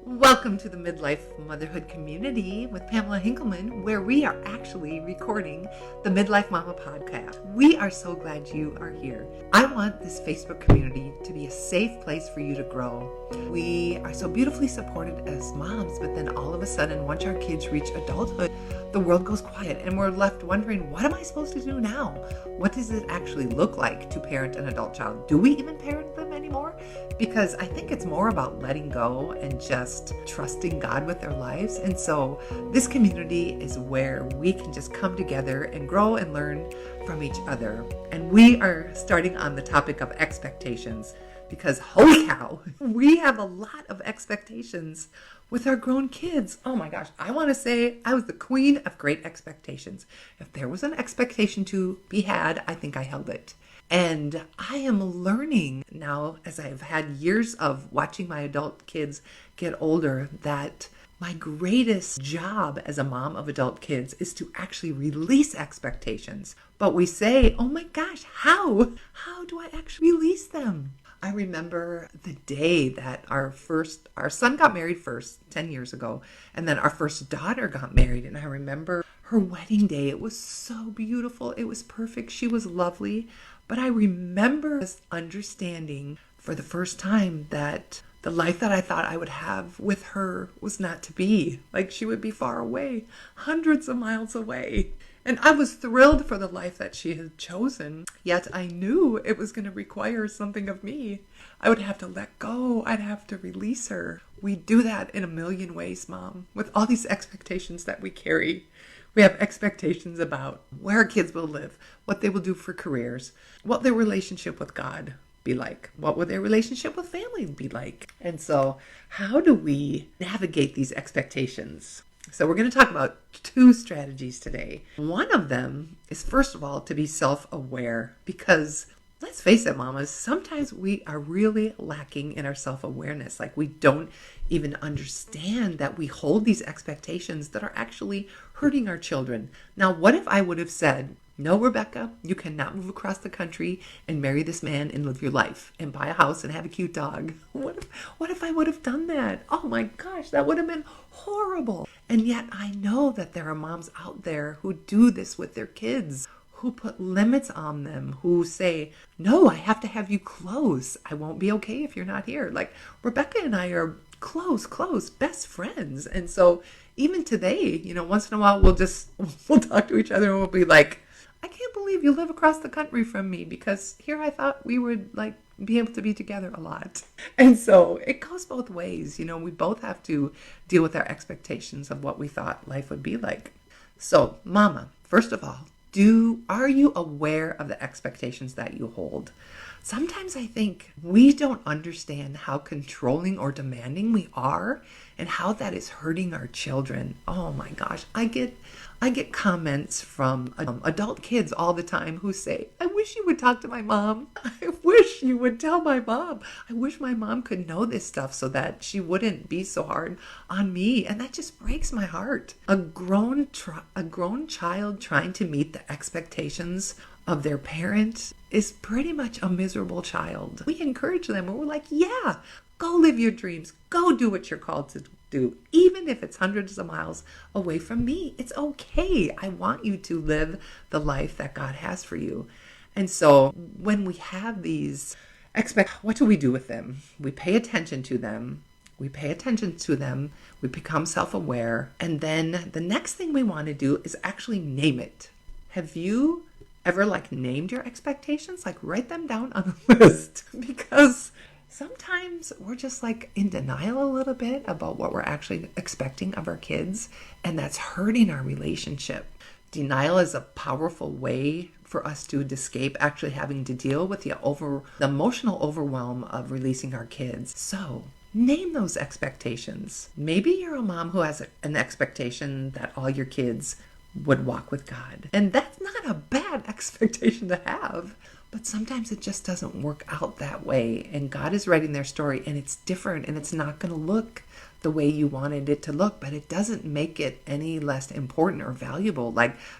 Welcome to the Midlife Motherhood Community with Pamela Hinkleman, where we are actually recording the Midlife Mama podcast. We are so glad you are here. I want this Facebook community to be a safe place for you to grow. We are so beautifully supported as moms, but then all of a sudden, once our kids reach adulthood, the world goes quiet and we're left wondering, what am I supposed to do now? What does it actually look like to parent an adult child? Do we even parent them anymore? Because I think it's more about letting go and just trusting God with their lives. And so this community is where we can just come together and grow and learn from each other. And we are starting on the topic of expectations because holy cow, we have a lot of expectations with our grown kids. Oh my gosh, I want to say I was the queen of great expectations. If there was an expectation to be had, I think I held it. And I am learning now, as I've had years of watching my adult kids get older, that my greatest job as a mom of adult kids is to actually release expectations. But we say, oh my gosh, how? How do I actually release them? I remember the day that our son got married first 10 years ago, and then our first daughter got married. And I remember her wedding day. It was so beautiful. It was perfect. She was lovely. But I remember understanding for the first time that the life that I thought I would have with her was not to be. Like, she would be far away, hundreds of miles away. And I was thrilled for the life that she had chosen, yet I knew it was going to require something of me. I would have to let go. I'd have to release her. We do that in a million ways, Mom, with all these expectations that we carry. We have expectations about where our kids will live, what they will do for careers, what their relationship with God be like, what will their relationship with family be like. And so how do we navigate these expectations? So we're going to talk about two strategies today. One of them is, first of all, to be self-aware, because let's face it, mamas, sometimes we are really lacking in our self-awareness. Like, we don't even understand that we hold these expectations that are actually hurting our children. Now, what if I would have said, no, Rebecca, you cannot move across the country and marry this man and live your life and buy a house and have a cute dog? What if I would have done that? Oh my gosh, that would have been horrible. And yet I know that there are moms out there who do this with their kids, who put limits on them, who say, no, I have to have you close. I won't be okay if you're not here. Like, Rebecca and I are close, best friends. And so even today, once in a while, we'll talk to each other and we'll be like, I can't believe you live across the country from me, because here I thought we would be able to be together a lot. And so it goes both ways. We both have to deal with our expectations of what we thought life would be like. So, Mama, first of all, are you aware of the expectations that you hold? Sometimes I think we don't understand how controlling or demanding we are and how that is hurting our children. Oh my gosh, I get comments from adult kids all the time who say, I wish you would talk to my mom. I wish you would tell my mom. I wish my mom could know this stuff so that she wouldn't be so hard on me. And that just breaks my heart. A grown child trying to meet the expectations of their parent is pretty much a miserable child. We encourage them and we're like, yeah, go live your dreams. Go do what you're called to do. Even if it's hundreds of miles away from me, it's okay. I want you to live the life that God has for you. And so when we have these what do we do with them? We pay attention to them. We become self-aware. And then the next thing we want to do is actually name it. Have you ever named your expectations? Write them down on a list, because sometimes we're just in denial a little bit about what we're actually expecting of our kids, and that's hurting our relationship. Denial is a powerful way for us to escape actually having to deal with the emotional overwhelm of releasing our kids. So name those expectations. Maybe you're a mom who has an expectation that all your kids would walk with God. And that's not a bad expectation to have. But sometimes it just doesn't work out that way. And God is writing their story, and it's different, and it's not going to look the way you wanted it to look, but it doesn't make it any less important or valuable.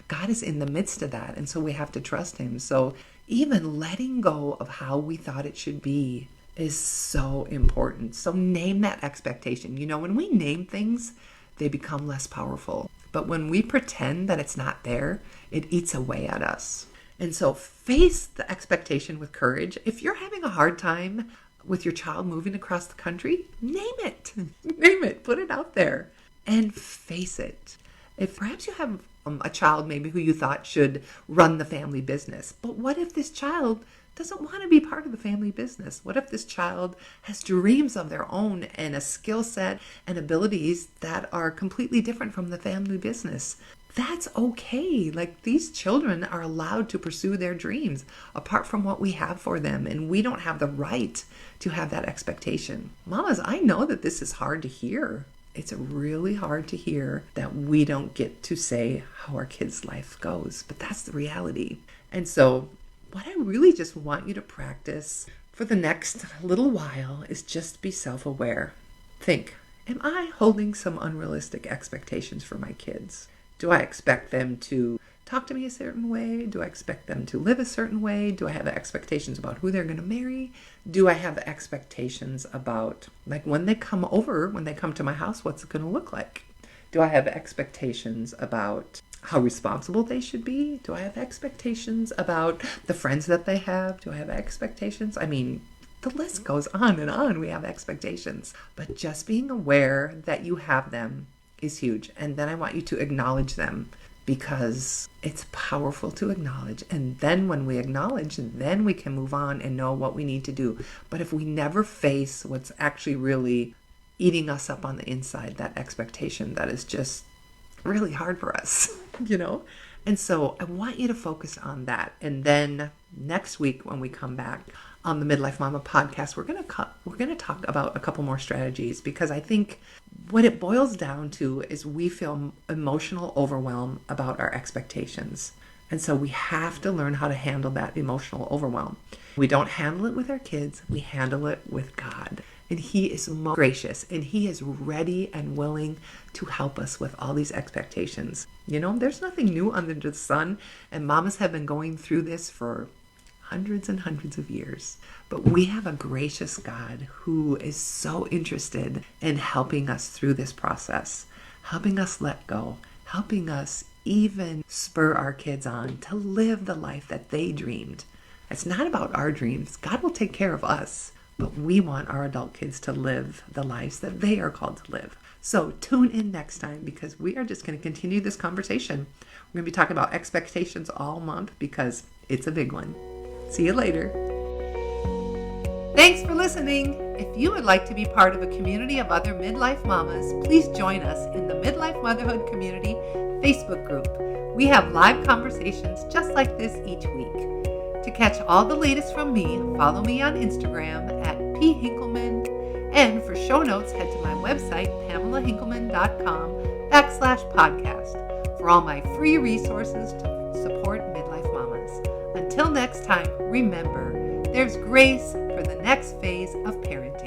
God is in the midst of that. And so we have to trust him. So even letting go of how we thought it should be is so important. So name that expectation. When we name things, they become less powerful. But when we pretend that it's not there, it eats away at us. And so face the expectation with courage. If you're having a hard time with your child moving across the country, name it. Name it. Put it out there and face it. If perhaps you have a child maybe who you thought should run the family business, but what if this child doesn't want to be part of the family business? What if this child has dreams of their own and a skill set and abilities that are completely different from the family business? That's okay. Like, these children are allowed to pursue their dreams apart from what we have for them, and we don't have the right to have that expectation. Mamas, I know that this is hard to hear. It's really hard to hear that we don't get to say how our kids' life goes, but that's the reality. And so what I really just want you to practice for the next little while is just be self-aware. Think, am I holding some unrealistic expectations for my kids? Do I expect them to talk to me a certain way? Do I expect them to live a certain way? Do I have expectations about who they're going to marry? Do I have expectations about, like, when they come to my house, what's it going to look like? Do I have expectations about how responsible they should be? Do I have expectations about the friends that they have? Do I have expectations? I mean, the list goes on and on. We have expectations, but just being aware that you have them is huge. And then I want you to acknowledge them, because it's powerful to acknowledge. And then when we acknowledge, then we can move on and know what we need to do. But if we never face what's actually really eating us up on the inside, that expectation, that is just really hard for us, And so I want you to focus on that. And then next week when we come back on the Midlife Mama podcast, we're going to talk about a couple more strategies, because I think what it boils down to is we feel emotional overwhelm about our expectations. And so we have to learn how to handle that emotional overwhelm. We don't handle it with our kids, we handle it with God. And He is most gracious, and He is ready and willing to help us with all these expectations. There's nothing new under the sun, and mamas have been going through this for hundreds and hundreds of years. But we have a gracious God who is so interested in helping us through this process, helping us let go, helping us even spur our kids on to live the life that they dreamed. It's not about our dreams. God will take care of us, but we want our adult kids to live the lives that they are called to live. So tune in next time, because we are just going to continue this conversation. We're going to be talking about expectations all month, because it's a big one. See you later. Thanks for listening. If you would like to be part of a community of other midlife mamas, please join us in the Midlife Motherhood Community Facebook group. We have live conversations just like this each week. To catch all the latest from me, follow me on Instagram at @phinkelman. And for show notes, head to my website, pamelahinkelman.com/podcast, for all my free resources to support midlife mamas. Until next time, remember, there's grace for the next phase of parenting.